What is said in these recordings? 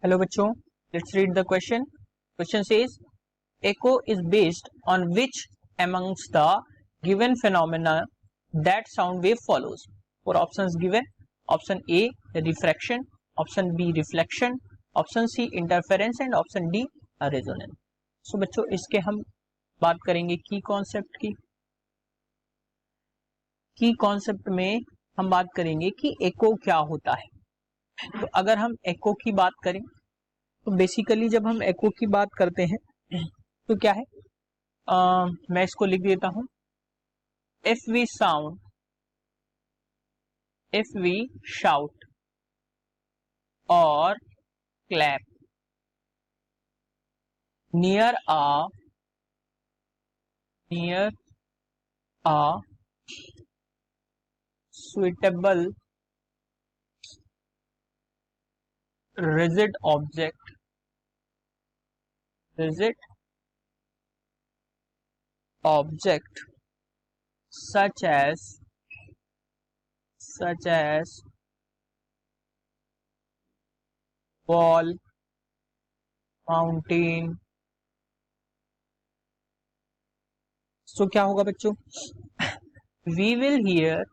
Hello बच्चों, let's read the question. Question says, echo is based on which amongst the given phenomena that sound wave follows? For options given, option A refraction, option B reflection, option C interference and option D resonance. So बच्चों इसके हम बात करेंगे की concept में हम बात करेंगे कि एको क्या होता है. तो अगर हम एको की बात करें तो बेसिकली जब हम एको की बात करते हैं तो क्या है, मैं इसको लिख देता हूं. इफ वी शाउट और clap near a suitable rigid object such as wall, mountain. So क्या होगा बच्चों, we will hear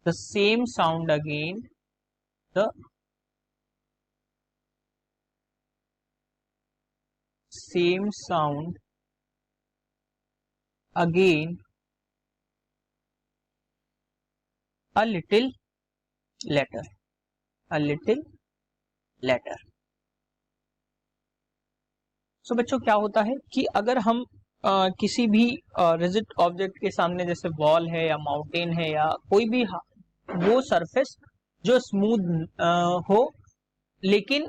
the same sound again, a little later. So बच्चों क्या होता है कि अगर हम किसी भी रिजिड ऑब्जेक्ट के सामने, जैसे वॉल है या माउंटेन है या कोई भी वो सरफेस जो स्मूथ हो लेकिन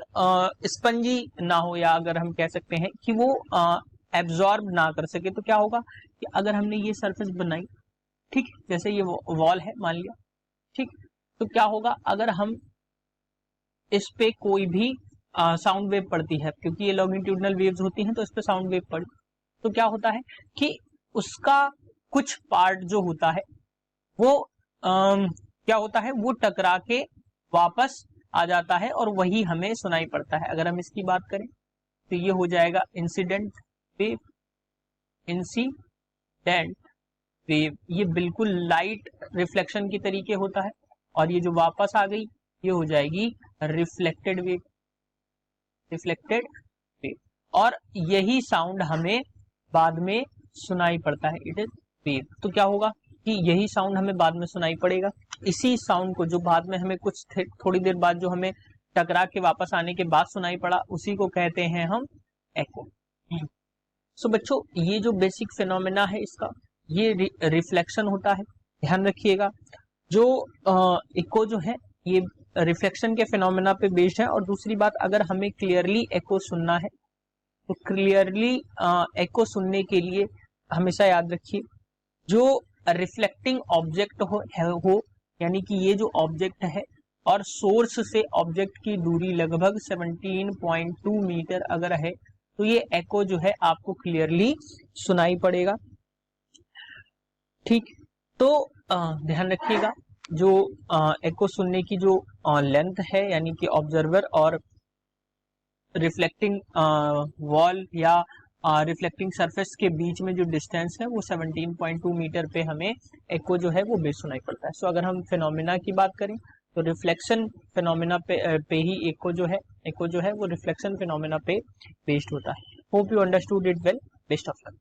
स्पंजी ना हो, या अगर हम कह सकते हैं कि वो एब्जॉर्ब ना कर सके, तो क्या होगा कि अगर हमने ये सरफेस बनाई, ठीक, जैसे ये वॉल है मान लिया, ठीक, तो क्या होगा अगर हम इस पे कोई भी साउंड वेव पड़ती है, क्योंकि ये लॉन्गिट्यूडनल वेव्स होती हैं तो इस पे साउंड वेव पड़ी, तो क्या होता है कि उसका कुछ पार्ट जो होता है वो क्या होता है, वो टकरा के वापस आ जाता है और वही हमें सुनाई पड़ता है. अगर हम इसकी बात करें तो ये हो जाएगा इंसिडेंट वेव. ये बिल्कुल लाइट रिफ्लेक्शन की तरीके होता है, और ये जो वापस आ गई ये हो जाएगी रिफ्लेक्टेड वेव. और यही साउंड हमें बाद में सुनाई पड़ता है, इट इज वेव. तो क्या होगा कि यही साउंड हमें बाद में सुनाई पड़ेगा. इसी साउंड को जो बाद में हमें कुछ थोड़ी देर बाद जो हमें टकरा के वापस आने के बाद सुनाई पड़ा, उसी को कहते हैं हम एको. सो बच्चों ये जो बेसिक फिनोमेना है इसका, ये रिफ्लेक्शन होता है, ध्यान रखिएगा. जो एको जो है ये रिफ्लेक्शन के फिनोमेना पे बेस्ड है. और दूसरी बात, अगर हमें क्लियरली एको सुनना है तो क्लियरली एको सुनने के लिए हमेशा याद रखिए जो रिफ्लेक्टिंग ऑब्जेक्ट हो, यानी कि ये जो ऑब्जेक्ट है और सोर्स से ऑब्जेक्ट की दूरी लगभग 17.2 मीटर अगर है तो ये एको जो है आपको क्लियरली सुनाई पड़ेगा. ठीक, तो ध्यान रखिएगा जो एको सुनने की जो लेंथ है, यानी कि ऑब्जर्वर और रिफ्लेक्टिंग वॉल या रिफ्लेक्टिंग सरफेस के बीच में जो डिस्टेंस है वो 17.2 मीटर पे हमें एको जो है वो बेस सुनाई पड़ता है. सो अगर हम फिनोमेना की बात करें तो रिफ्लेक्शन फिनोमेना पे ही एको जो है वो रिफ्लेक्शन फिनोमेना पे बेस्ड होता है. Hope you understood it well. Best of luck.